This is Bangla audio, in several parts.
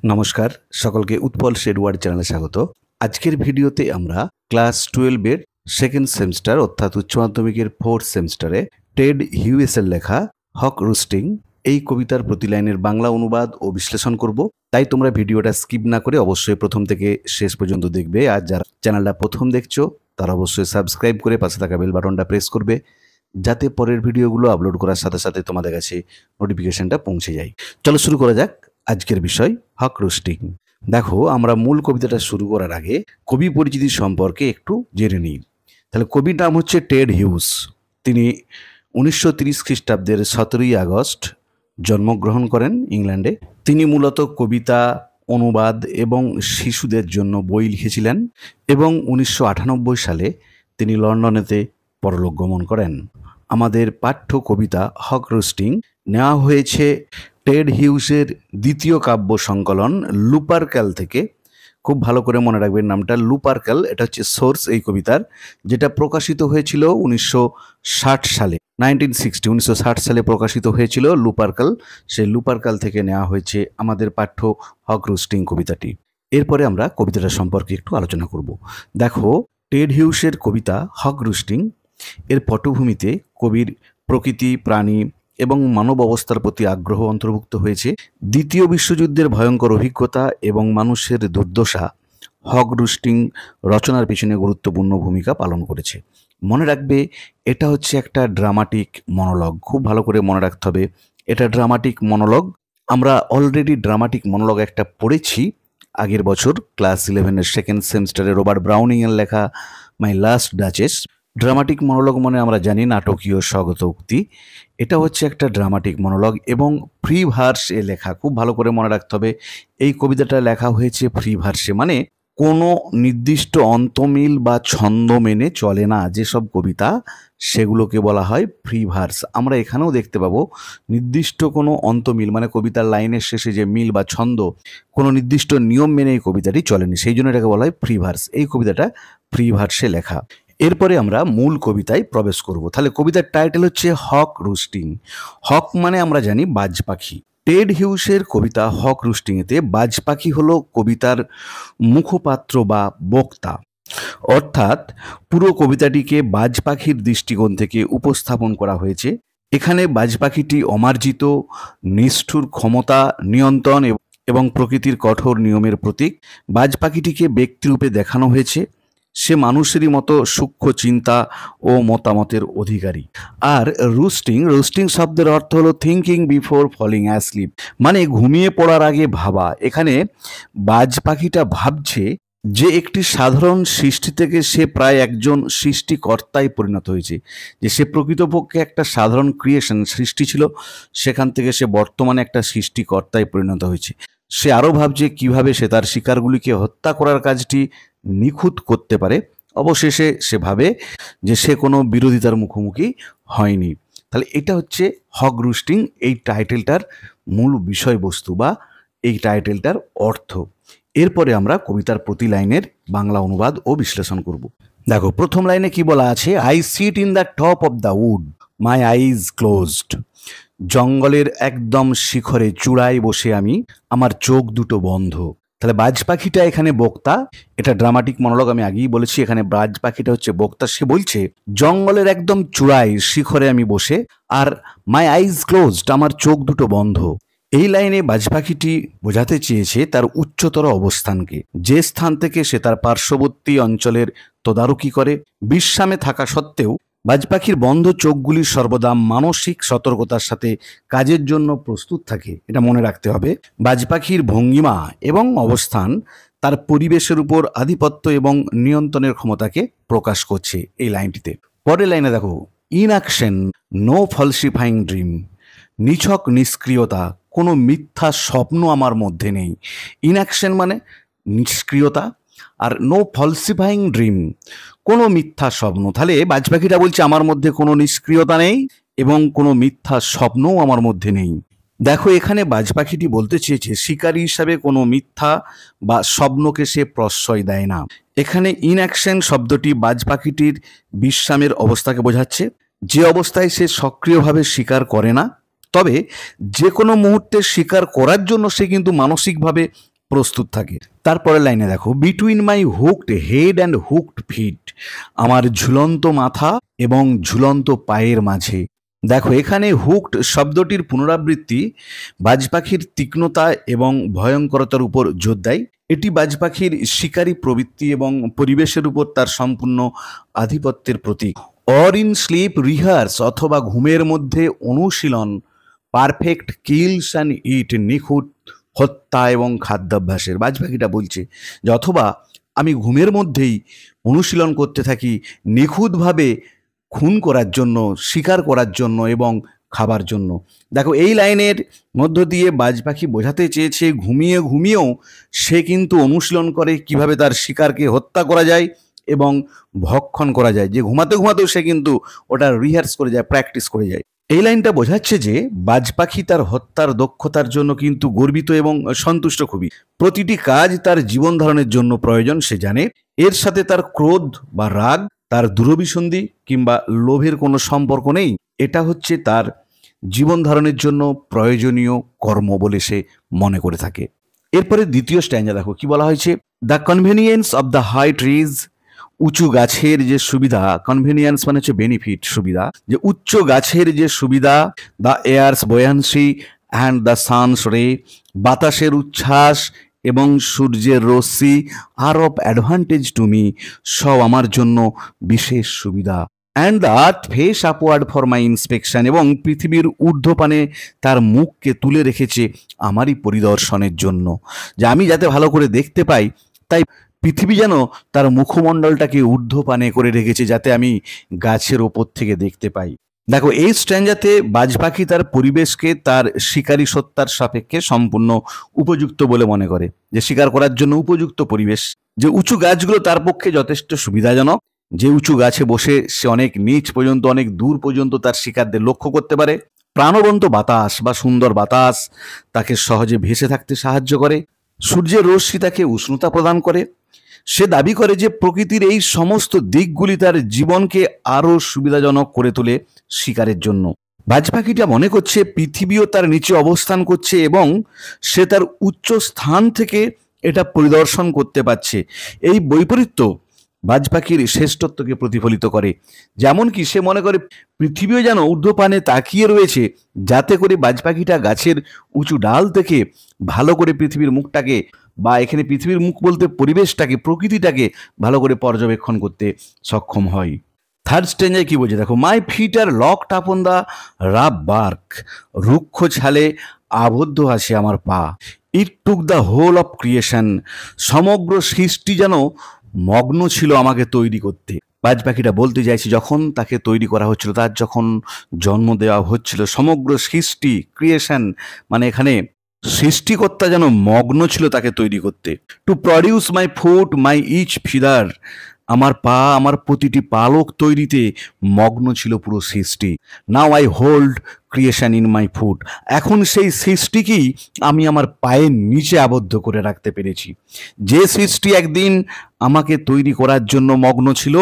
নমস্কার, সকলকে উৎপল শেরওয়ার চ্যানেলে স্বাগত। আজকের ভিডিওতে আমরা ক্লাস 12 এর সেকেন্ড সেমিস্টার অর্থাৎ উচ্চ মাধ্যমিকের ফোর্থ সেমিস্টারে টেড হিউয়েসের লেখা হক রুস্টিং এই কবিতার প্রতি লাইনের বাংলা অনুবাদ ও বিশ্লেষণ করব। তাই তোমরা ভিডিওটা স্কিপ না করে অবশ্যই প্রথম থেকে শেষ পর্যন্ত দেখবে। আর যারা চ্যানেলটা প্রথম দেখছো তারা অবশ্যই সাবস্ক্রাইব করে পাশে থাকা বেল বাটনটা প্রেস করবে, যাতে পরের ভিডিওগুলো আপলোড করার সাথে সাথে তোমাদের কাছে নোটিফিকেশনটা পৌঁছে যায়। চলো শুরু করা যাক আজকের বিষয় হক রোস্টিং। দেখো, আমরা মূল কবিতাটা শুরু করার আগে কবি পরিচিতি সম্পর্কে একটু জেনে নিই। তাহলে কবির নাম হচ্ছে টেড হিউস। তিনি 1930 খ্রিস্টাব্দের 17ই আগস্ট জন্মগ্রহণ করেন ইংল্যান্ডে। তিনি মূলত কবিতা, অনুবাদ এবং শিশুদের জন্য বই লিখেছিলেন এবং 1998 সালে তিনি লন্ডনেতে পরলোক গমন করেন। আমাদের পাঠ্য কবিতা হক রোস্টিং নেওয়া হয়েছে টেড হিউসের দ্বিতীয় কাব্য সংকলন লুপারক্যাল থেকে। খুব ভালো করে মনে রাখবেন নামটা, লুপারক্যাল। এটা হচ্ছে সোর্স এই কবিতার, যেটা প্রকাশিত হয়েছিল 1960 সালে, 1960 সালে প্রকাশিত হয়েছিল লুপারক্যাল। সেই লুপারক্যাল থেকে নেওয়া হয়েছে আমাদের পাঠ্য হক রোস্টিং কবিতাটি। এরপরে আমরা কবিতাটা সম্পর্কে একটু আলোচনা করব। দেখো, টেড হিউসের কবিতা হক রোস্টিং এর পটভূমিতে কবির প্রকৃতি, প্রাণী এবং মানব অবস্থার প্রতি আগ্রহ অন্তর্ভুক্ত হয়েছে। দ্বিতীয় বিশ্বযুদ্ধের ভয়ঙ্কর অভিজ্ঞতা এবং মানুষের দুর্দশা হক রোস্টিং রচনার পিছনে গুরুত্বপূর্ণ ভূমিকা পালন করেছে। মনে রাখবে, এটা হচ্ছে একটা ড্রামাটিক মনোলগ। খুব ভালো করে মনে রাখতে হবে, এটা ড্রামাটিক মনোলগ। আমরা অলরেডি ড্রামাটিক মনোলগ একটা পড়েছি আগের বছর ক্লাস 11-এর সেকেন্ড সেমিস্টারে, রবার্ট ব্রাউনিংয়ের লেখা মাই লাস্ট ডাচেস। ড্রামাটিক মনোলগ মানে আমরা জানি নাটকীয় স্বগত উক্তি। এটা হচ্ছে একটা ড্রামাটিক মনোলগ এবং ফ্রি ভার্সে লেখা। খুব ভালো করে মনে রাখতে হবে, এই কবিতাটা লেখা হয়েছে ফ্রি ভার্সে, মানে কোনো নির্দিষ্ট অন্তমিল বা ছন্দ মেনে চলে না যেসব কবিতা, সেগুলোকে বলা হয় ফ্রি ভার্স। আমরা এখানেও দেখতে পাবো নির্দিষ্ট কোনো অন্তমিল, মানে কবিতার লাইনের শেষে যে মিল বা ছন্দ, কোনো নির্দিষ্ট নিয়ম মেনে এই কবিতাটি চলেনি, সেই জন্য এটাকে বলা হয় ফ্রি ভার্স। এই কবিতাটা ফ্রি ভার্সে লেখা। এরপরে আমরা মূল কবিতায় প্রবেশ করব। তাহলে কবিতার টাইটেল হচ্ছে হক রোস্টিং। হক মানে আমরা জানি বাজ পাখি। টেড হিউসের কবিতা হক রোস্টিংয়েতে বাজ পাখি হলো কবিতার মুখপাত্র বা বক্তা, অর্থাৎ পুরো কবিতাটিকে বাজ পাখির দৃষ্টিকোণ থেকে উপস্থাপন করা হয়েছে। এখানে বাজ পাখিটি অমার্জিত, নিষ্ঠুর ক্ষমতা, নিয়ন্ত্রণ এবং প্রকৃতির কঠোর নিয়মের প্রতীক। বাজ পাখিটিকে ব্যক্তিরূপে দেখানো হয়েছে। সে মানুষেরই মতো সূক্ষ্ম চিন্তা ও মতামতের অধিকারী। আর রোস্টিং শব্দের অর্থ হলো থিঙ্কিং বিফোর ফলিং অ্যাসলিপ, মানে ঘুমিয়ে পড়ার আগে ভাবা। এখানে বাজ পাখিটা ভাবছে যে একটি সাধারণ সৃষ্টি থেকে সে প্রায় একজন সৃষ্টিকর্তায় পরিণত হয়েছে, যে সে প্রকৃতপক্ষে একটা সাধারণ ক্রিয়েশন সৃষ্টি ছিল, সেখান থেকে সে বর্তমানে একটা সৃষ্টিকর্তায় পরিণত হয়েছে। সে আরও ভাবছে কিভাবে সে তার শিকারগুলিকে হত্যা করার কাজটি নিখুঁত করতে পারে। অবশেষে সে ভাবে যে সে কোনো বিরোধিতার মুখোমুখি হয়নি। তাহলে এটা হচ্ছে হক রোস্টিং, এই টাইটেলটার মূল বিষয়বস্তু বা এই টাইটেলটার অর্থ। এরপরে আমরা কবিতার প্রতি লাইনের বাংলা অনুবাদ ও বিশ্লেষণ করব। দেখো, প্রথম লাইনে কি বলা আছে? I sit in the top of the wood, my eyes closed. জঙ্গলের একদম শিখরে চূড়ায় বসে আমি, আমার চোখ দুটো বন্ধ। তাহলে বাজ পাখিটা এখানে বক্তা। এটা ড্রামাটিক মনোলগ, আমি আগেই বলেছি। এখানে বাজ পাখিটা হচ্ছে বক্তা। সে বলছে জঙ্গলের একদম চূড়ায় শিখরে আমি বসে, আর মাই আইজ ক্লোজড, আমার চোখ দুটো বন্ধ। এই লাইনে বাজ পাখিটি বোঝাতে চেয়েছে তার উচ্চতর অবস্থানকে, যে স্থান থেকে সে তার পার্শ্ববর্তী অঞ্চলের তদারকি করে। বিশ্রামে থাকা সত্ত্বেও বাজ পাখির বন্ধ চোখগুলি সর্বদা মানসিক সতর্কতার সাথে কাজের জন্য প্রস্তুত থাকে। এটা মনে রাখতে হবে। বাজ পাখির ভঙ্গিমা এবং অবস্থান তার পরিবেশের উপর আধিপত্য এবং নিয়ন্ত্রণের ক্ষমতাকে প্রকাশ করছে এই লাইনটিতে। পরের লাইনে দেখো, in action no falsifying dream. নিছক নিষ্ক্রিয়তা, কোনো মিথ্যা স্বপ্ন আমার মধ্যে নেই। ইনঅ্যাকশন মানে নিষ্ক্রিয়তা, আর নো ফলসিফাইং ড্রিম, কোনো মিথ্যা স্বপ্ন। তাহলে বাজ পাখিটা বলছে আমার মধ্যে কোনো নিষ্ক্রিয়তা নেই এবং কোনো মিথ্যা স্বপ্নও আমার মধ্যে নেই। দেখো, এখানে বাজ পাখিটি বলতে চেয়েছে শিকারী হিসাবে কোনো মিথ্যা বা স্বপ্নকে সে প্রশ্রয় দেয় না। এখানে ইনঅ্যাকশন শব্দটি বাজ পাখিটির বিশ্রামের অবস্থাকে বোঝাচ্ছে, যে অবস্থায় সে সক্রিয়ভাবে শিকার করে না, তবে যে কোনো মুহূর্তে শিকার করার জন্য সে কিন্তু মানসিকভাবে প্রস্তুত থাকে। তারপরের লাইনে দেখো, between my hooked head and hooked feet, আমার ঝুলন্ত মাথা এবং ঝুলন্ত পায়ের মাঝে। দেখো এখানে হুকড শব্দটির পুনরাবৃত্তি বাজ পাখির তীক্ষ্ণতা এবং ভয়ঙ্করতার উপর জোর দেয়। এটি বাজ পাখির শিকারী প্রবৃত্তি এবং পরিবেশের উপর তার সম্পূর্ণ আধিপত্যের প্রতীক। অর ইন স্লিপ রিহার্স, অথবা ঘুমের মধ্যে অনুশীলন, পারফেক্ট কিলস অ্যান্ড ইট, নিখুঁত হত্যা এবং খাদ্যাভ্যাসের। বাজ পাখিটা বলছে যে অথবা আমি ঘুমের মধ্যেই অনুশীলন করতে থাকি নিখুঁতভাবে খুন করার জন্য, শিকার করার জন্য এবং খাবার জন্য। দেখো এই লাইনের মধ্য দিয়ে বাজ পাখি বোঝাতে চেয়েছে ঘুমিয়ে ঘুমিয়েও সে কিন্তু অনুশীলন করে কিভাবে তার শিকারকে হত্যা করা যায় এবং ভক্ষণ করা যায়। যে ঘুমাতে ঘুমাতেও সে কিন্তু ওটা রিহার্স করে যায়, প্র্যাকটিস করে যায়। এই লাইনটা বোঝাচ্ছে যে বাজ পাখি তার হত্যার দক্ষতার জন্য কিন্তু গর্বিত এবং সন্তুষ্ট খুবই। প্রতিটি কাজ তার জীবন ধারণের জন্য প্রয়োজন সে জানে। এর সাথে তার ক্রোধ বা রাগ, তার দূরভিসন্ধি কিংবা লোভের কোনো সম্পর্ক নেই। এটা হচ্ছে তার জীবন ধারণের জন্য প্রয়োজনীয় কর্ম বলে সে মনে করে থাকে। এরপরে দ্বিতীয় স্ট্যান্জা দেখো কি বলা হয়েছে, the convenience of the high trees, উঁচু গাছের যে সুবিধা, কনভেনিয়েন্স মানে হচ্ছে বেনিফিট, সুবিধা, যে উচ্চ গাছের যে সুবিধা, the air's buoyancy and the sun's ray, বাতাসের উচ্ছ্বাস এবং সূর্যের রশ্মি, are of advantage to me, সব আমার জন্য বিশেষ সুবিধা। And the earth face upward for my inspection, এবং পৃথিবীর ঊর্ধ্বপানে তার মুখকে তুলে রেখেছে আমারই পরিদর্শনের জন্য, যে আমি যাতে ভালো করে দেখতে পাই, তাই পৃথিবী যেন তার মুখমণ্ডলটাকে ঊর্ধ্বপানে করে রেখেছে যাতে আমি গাছের ওপর থেকে দেখতে পাই। দেখো এই স্ট্যান্জাতে বাজ পাখি তার পরিবেশকে তার শিকারী সত্তার সাপেক্ষে সম্পূর্ণ উপযুক্ত বলে মনে করে, যে শিকার করার জন্য উপযুক্ত পরিবেশ, যে উঁচু গাছগুলো তার পক্ষে যথেষ্ট সুবিধাজনক, যে উঁচু গাছে বসে সে অনেক নিচ পর্যন্ত, অনেক দূর পর্যন্ত তার শিকারদের লক্ষ্য করতে পারে। প্রাণবন্ত বাতাস বা সুন্দর বাতাস তাকে সহজে ভেসে থাকতে সাহায্য করে। সূর্যের রশ্মি তাকে উষ্ণতা প্রদান করে। সে দাবি করে যে প্রকৃতির এই সমস্ত দিকগুলি তার জীবনকে আরও সুবিধাজনক করে তোলে শিকারের জন্য। বাজ পাখিটা মনে করছে পৃথিবীও তার নিচে অবস্থান করছে এবং সে তার উচ্চ স্থান থেকে এটা পরিদর্শন করতে পারছে। এই বৈপরীত্য বাজ পাখির শ্রেষ্ঠত্বকে প্রতিফলিত করে। যেমন কি সে মনে করে পৃথিবীও যেন ঊর্ধ্বপানে তাকিয়ে রয়েছে, যাতে করে বাজ পাখিটা গাছের উঁচু ডাল থেকে ভালো করে পৃথিবীর মুখটাকে, বা এখানে পৃথিবীর মুখ বলতে পরিবেশটাকে, প্রকৃতিটাকে ভালো করে পর্যবেক্ষণ করতে সক্ষম হয়। থার্ড স্টেঞ্জায় কি বলছে দেখো, my feet are locked up on the rough bark, রুক্ষ ছালে আবদ্ধ আছে আমার পা। It took the whole of creation, সমগ্র সৃষ্টি যেন মগ্ন ছিল আমাকে তৈরি করতে। বাজ পাখিটা বলতে চাইছে যখন তাকে তৈরি করা হচ্ছিল, তার যখন জন্ম দেওয়া হচ্ছিল, সমগ্র সৃষ্টি, ক্রিয়েশন মানে এখানে সৃষ্টিকর্তা যেন মগ্ন ছিল তাকে তৈরি করতে। To produce my foot my each feather, আমার পা, আমার প্রতিটি পালক তৈরিতে মগ্ন ছিল পুরো সৃষ্টি। Now I hold creation in my foot, এখন সেই সৃষ্টিকেই আমি আমার পায়ের নিচে আবদ্ধ করে রাখতে পেরেছি। যে সৃষ্টি একদিন আমাকে তৈরি করার জন্য মগ্ন ছিল,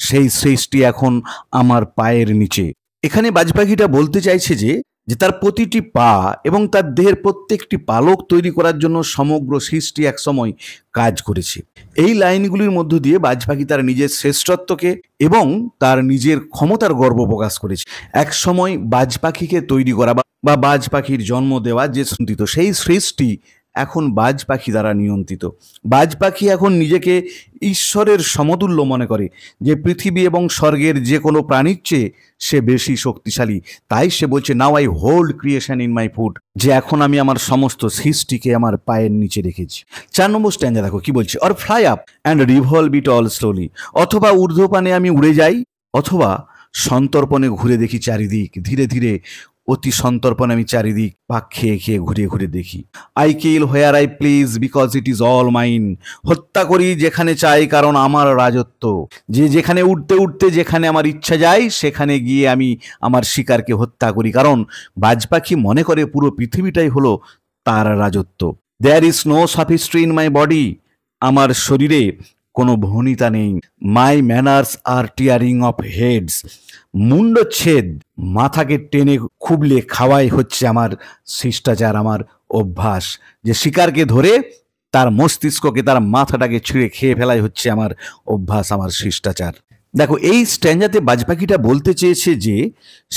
সেই সৃষ্টি এখন আমার পায়ের নিচে। এখানে বাজ পাখিটা বলতে চাইছে যে তার প্রতিটি পা এবং তার দেহের প্রত্যেকটি পালক তৈরি করার জন্য সমগ্র সৃষ্টি একসময় কাজ করেছে। এই লাইনগুলির মধ্য দিয়ে বাজ পাখি তার নিজের শ্রেষ্ঠত্বকে এবং তার নিজের ক্ষমতার গর্ব প্রকাশ করেছে। এক সময় বাজ পাখিকে তৈরি করা বা বাজ পাখির জন্ম দেওয়া যে চিন্তিত, সেই সৃষ্টি এখন বাজ পাখি দ্বারা নিয়ন্ত্রিত। বাজ পাখি এখন নিজেকে ঈশ্বরের সমতুল্য মনে করে, যে পৃথিবী এবং স্বর্গের যে কোনো প্রাণীর চেয়ে সে বেশি শক্তিশালী। তাই সে বলছে now I hold creation in my foot, যে এখন আমি আমার সমস্ত সৃষ্টিকে আমার পায়ের নিচে রেখেছি। 4 নম্বর স্ট্যান্জা দেখো কি বলছে, or fly up and revolve it all slowly, অথবা ঊর্ধ্বপানে আমি উড়ে যাই, অথবা সন্তর্পণে ঘুরে দেখি চারিদিক, ধীরে ধীরে অতি সন্তর্পণে আমি চারিদিক পাক খেয়ে খেয়ে ঘুরে ঘুরে দেখি। I kill where I please because it is all mine, হত্যা করি যেখানে চাই কারণ আমার রাজত্ব, যে যেখানে উঠতে উঠতে যেখানে আমার ইচ্ছা যায় সেখানে গিয়ে আমি আমার শিকারকে হত্যা করি, কারণ বাজ পাখি মনে করে পুরো পৃথিবীটাই হলো তার রাজত্ব। There is no sophistry in my body, আমার শরীরে কোনো ভনিতা নেই। My manners are tearing of heads, মুন্ডচ্ছেদ, মাথাকে টেনে খুবলে খাওয়াই হচ্ছে আমার শিষ্টাচার, আমার অভ্যাস, যে শিকারকে ধরে তার মস্তিষ্ককে, তার মাথাটাকে ছিঁড়ে খেয়ে ফেলাই হচ্ছে আমার অভ্যাস, আমার শিষ্টাচার। দেখো, এই স্ট্যাঞ্জাতে বাজ পাখিটা বলতে চেয়েছে যে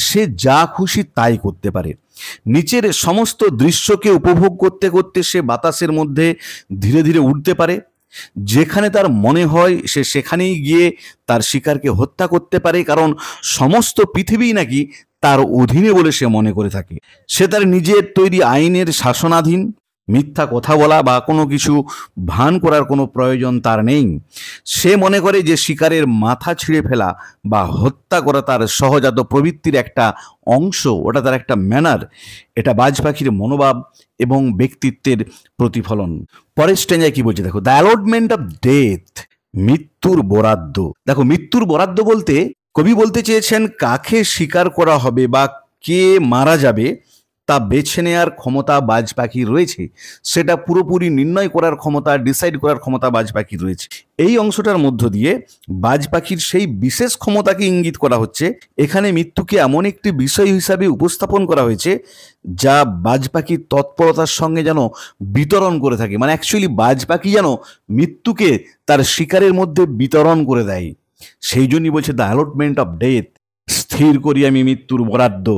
সে যা খুশি তাই করতে পারে। নিচের সমস্ত দৃশ্যকে উপভোগ করতে করতে সে বাতাসের মধ্যে ধীরে ধীরে উড়তে পারে। যেখানে তার মনে হয় সে সেখানেই গিয়ে তার শিকারকে হত্যা করতে পারে, কারণ সমস্ত পৃথিবী নাকি তার অধীনে বলে সে মনে করে থাকে। সে তার নিজের তৈরি আইনের শাসনাধীন। মিথ্যা কথা বলা বা কোনো কিছু ভান করার কোনো প্রয়োজন তার নেই। সে মনে করে যে শিকারের মাথা ছিঁড়ে ফেলা বা হত্যা করা তার সহজাত প্রবৃত্তির একটা অংশ, ওটা তার একটা ম্যানার। এটা বাজ পাখির মনোভাব এবং ব্যক্তিত্বের প্রতিফলন। পরের স্ট্যাঞ্জায় কি বলছে দেখো, দ্য অ্যালটমেন্ট অফ ডেথ, মৃত্যুর বরাদ্দ। দেখো, মৃত্যুর বরাদ্দ বলতে কবি বলতে চেয়েছেন কাকে শিকার করা হবে বা কে মারা যাবে তা বেছে নেওয়ার ক্ষমতা বাজ পাখির রয়েছে। সেটা পুরোপুরি নির্ণয় করার ক্ষমতা, ডিসাইড করার ক্ষমতা বাজ পাখির রয়েছে। এই অংশটার মধ্য দিয়ে বাজ পাখির সেই বিশেষ ক্ষমতাকে ইঙ্গিত করা হচ্ছে। এখানে মৃত্যুকে এমন একটি বিষয় হিসাবে উপস্থাপন করা হয়েছে যা বাজ পাখির তৎপরতার সঙ্গে যেন বিতরণ করে থাকে। মানে অ্যাকচুয়ালি বাজ পাখি যেন মৃত্যুকে তার শিকারের মধ্যে বিতরণ করে দেয়। সেই জন্যই বলছে দ্য অ্যালটমেন্ট অফ ডেথ, স্থির করি আমি মৃত্যুর বরাদ্দ।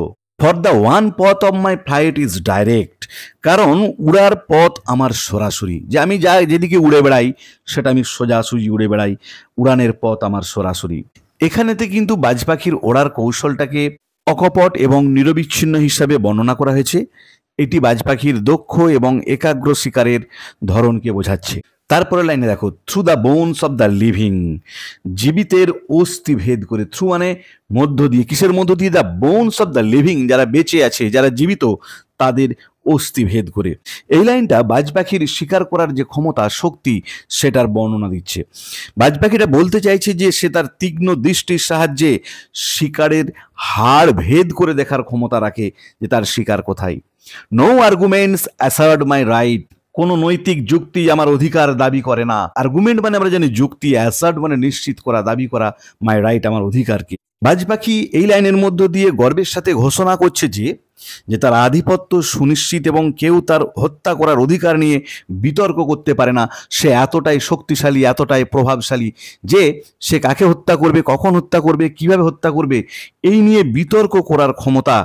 ফর দ্য ওয়ান পথ of my flight is direct, কারণ উড়ার পথ আমার সরাসরি। যে আমি যেদিকে উড়ে বেড়াই সেটা আমি সোজাসুজি উড়ে বেড়াই, উড়ানের পথ আমার সরাসরি। এখানেতে কিন্তু বাজ পাখির ওড়ার কৌশলটাকে অকপট এবং নিরবিচ্ছিন্ন হিসাবে বর্ণনা করা হয়েছে। এটি বাজ পাখির দক্ষ এবং একাগ্র শিকারের ধরনকে বোঝাচ্ছে। তারপরে লাইনে দেখো, through the bones of the living, জীবিতের অস্থি ভেদ করে। থ্রু মানে মধ্য দিয়ে, কিসের মধ্য দিয়ে? The bones of the living, যারা বেঁচে আছে, যারা জীবিত, তাদের অস্থি ভেদ করে। এই লাইনটা বাজ পাখির শিকার করার যে ক্ষমতা, শক্তি, সেটার বর্ণনা দিচ্ছে। বাজ পাখিটা বলতে চাইছে যে সে তার তীক্ষ্ণ দৃষ্টির সাহায্যে শিকারের হাড় ভেদ করে দেখার ক্ষমতা রাখে যে তার শিকার কোথায়। No arguments assert my right, কোনো নৈতিক যুক্তি আমার অধিকার দাবি করে না। আর্গুমেন্ট মানে আমরা জানি যুক্তি, অ্যাসার্ট মানে নিশ্চিত করা, দাবি করা, মাই রাইট আমার অধিকারকে। বাজ পাখি এই লাইনের মধ্য দিয়ে গর্বের সাথে ঘোষণা করছে যে তার আধিপত্য সুনিশ্চিত এবং কেউ তার হত্যা করার অধিকার নিয়ে বিতর্ক করতে পারে না। সে এতটাই শক্তিশালী, এতটাই প্রভাবশালী যে সে কাকে হত্যা করবে, কখন হত্যা করবে, কিভাবে হত্যা করবে, এই নিয়ে বিতর্ক করার ক্ষমতা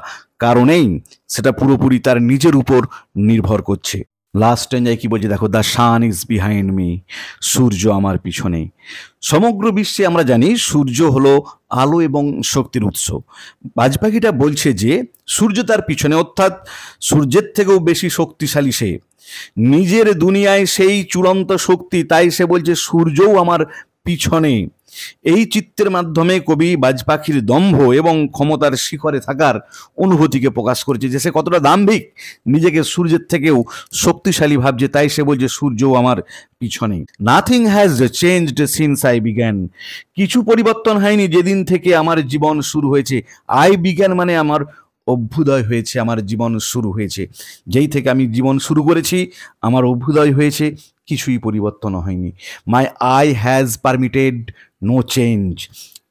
কারণেই সেটা পুরোপুরি তার নিজের উপর নির্ভর করছে। লাস্ট স্ট্যাঞ্জায় কি বলছে দেখো, the sun is behind me, সূর্য আমার পিছনে। সমগ্র বিশ্বে আমরা জানি সূর্য হলো আলো এবং শক্তির উৎস। বাজ পাখিটা বলছে যে সূর্য তার পিছনে, অর্থাৎ সূর্যের থেকেও বেশি শক্তিশালী সে। নিজের দুনিয়ায় সেই চূড়ান্ত শক্তি, তাই সে বলছে সূর্যও আমার পিছনে। এই চিত্রের মাধ্যমে কবি বাজ পাখির দম্ভ এবং ক্ষমতার শিখরে থাকার অনুভূতিকে প্রকাশ করেছে, যে সে কতটা দাম্ভিক, নিজেকে সূর্যের থেকেও শক্তিশালী ভাবছে, তাই সে বলছে সূর্যও আমার পিছনে। Nothing has changed since I began, কিছু পরিবর্তন হয়নি যেদিন থেকে আমার জীবন শুরু হয়েছে। আই বিগ্যান মানে আমার অভ্যুদয় হয়েছে, আমার জীবন শুরু হয়েছে। যেই থেকে আমি জীবন শুরু করেছি আমার অভ্যুদয় হয়েছে, কিছুই পরিবর্তন হয়নি। My eye has permitted no change,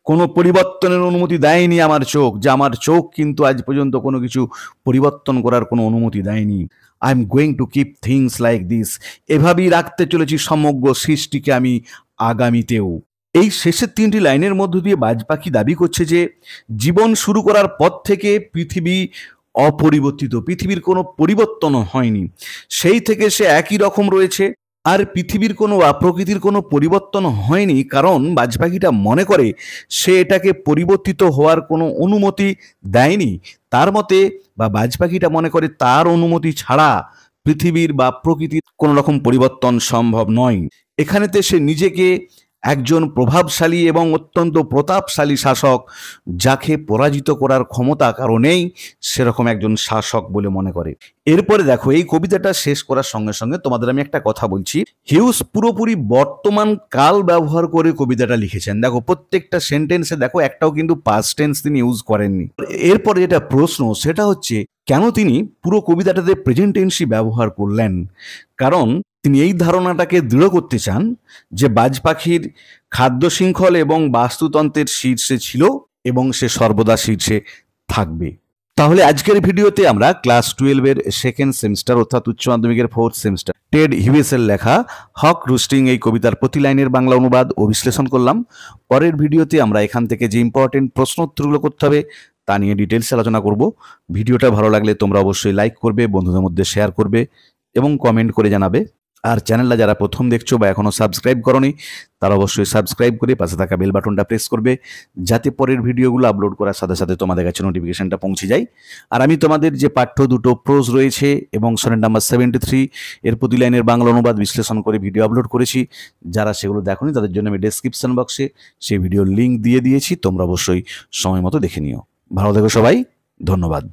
কোনো পরিবর্তনের অনুমতি দেয়নি আমার চোখ, যে আমার চোখ কিন্তু আজ পর্যন্ত কোনো কিছু পরিবর্তন করার কোনো অনুমতি দেয়নি। I am going to keep things like this, এভাবেই রাখতে চলেছি সমগ্র সৃষ্টিকে আমি আগামীতেও। এই শেষের তিনটি লাইনের মধ্য দিয়ে বাজ পাখি দাবি করছে যে জীবন শুরু করার পর থেকে পৃথিবী অপরিবর্তিত, পৃথিবীর কোনো পরিবর্তন হয়নি, সেই থেকে সে একই রকম রয়েছে। আর পৃথিবীর কোনো বা প্রকৃতির কোনো পরিবর্তন হয়নি, কারণ বাজ পাখিটা মনে করে সে এটাকে পরিবর্তিত হওয়ার কোনো অনুমতি দেয়নি। তার মতে বা বাজ পাখিটা মনে করে তার অনুমতি ছাড়া পৃথিবীর বা প্রকৃতির কোনো রকম পরিবর্তন সম্ভব নয়। এখানেতে সে নিজেকে একজন প্রভাবশালী এবং অত্যন্ত প্রতাপশালী শাসক, যাকে পরাজিত করার ক্ষমতা কারো নেই, সেরকম একজন শাসক বলে মনে করে। এরপরে দেখো, এই কবিতাটা শেষ করার সঙ্গে সঙ্গে তোমাদের আমি একটা কথা বলছি। হিউজ পুরোপুরি বর্তমান কাল ব্যবহার করে কবিতাটা লিখেছেন। দেখো, প্রত্যেকটা সেন্টেন্সে দেখো একটাও কিন্তু পাস্ট টেন্স তিনি ইউজ করেননি। এরপরে যেটা প্রশ্ন সেটা হচ্ছে, কেন তিনি পুরো কবিতাটাতে প্রেজেন্ট টেন্সই ব্যবহার করলেন? কারণ তিনি এই ধারণাটাকে দৃঢ় করতে চান যে বাজ পাখির খাদ্য শৃঙ্খল এবং বাস্তুতন্ত্রের শীর্ষে ছিল এবং সে সর্বদা শীর্ষে থাকবে। তাহলে আজকের ভিডিওতে আমরা ক্লাস 12-এর সেকেন্ড সেমিস্টার অর্থাৎ উচ্চ মাধ্যমিকের 4th সেমিস্টার টেড হিউয়েসের লেখা হক রুস্টিং এই কবিতার প্রতি লাইনের বাংলা অনুবাদ ও বিশ্লেষণ করলাম। পরের ভিডিওতে আমরা এখান থেকে যে ইম্পর্টেন্ট প্রশ্ন উত্তরগুলো করতে হবে তা নিয়ে ডিটেলস আলোচনা করব। ভিডিওটা ভালো লাগলে তোমরা অবশ্যই লাইক করবে, বন্ধুদের মধ্যে শেয়ার করবে এবং কমেন্ট করে জানাবে। আর চ্যানেলটা যারা প্রথম দেখছো বা এখনও সাবস্ক্রাইব করনি তারা অবশ্যই সাবস্ক্রাইব করে পাশে থাকা বেল বাটনটা প্রেস করবে, যাতে পরের ভিডিওগুলো আপলোড করার সাথে সাথে তোমাদের কাছে নোটিফিকেশনটা পৌঁছে যায়। আর আমি তোমাদের যে পাঠ্য দুটো প্রোজ রয়েছে এবং সনেট নাম্বার 73 এর প্রতি লাইনের বাংলা অনুবাদ বিশ্লেষণ করে ভিডিও আপলোড করেছি, যারা সেগুলো দেখোনি তাদের জন্য আমি ডেসক্রিপশন বক্সে সেই ভিডিওর লিঙ্ক দিয়ে দিয়েছি, তোমরা অবশ্যই সময় মতো দেখে নিও। ভালো থেকো সবাই, ধন্যবাদ।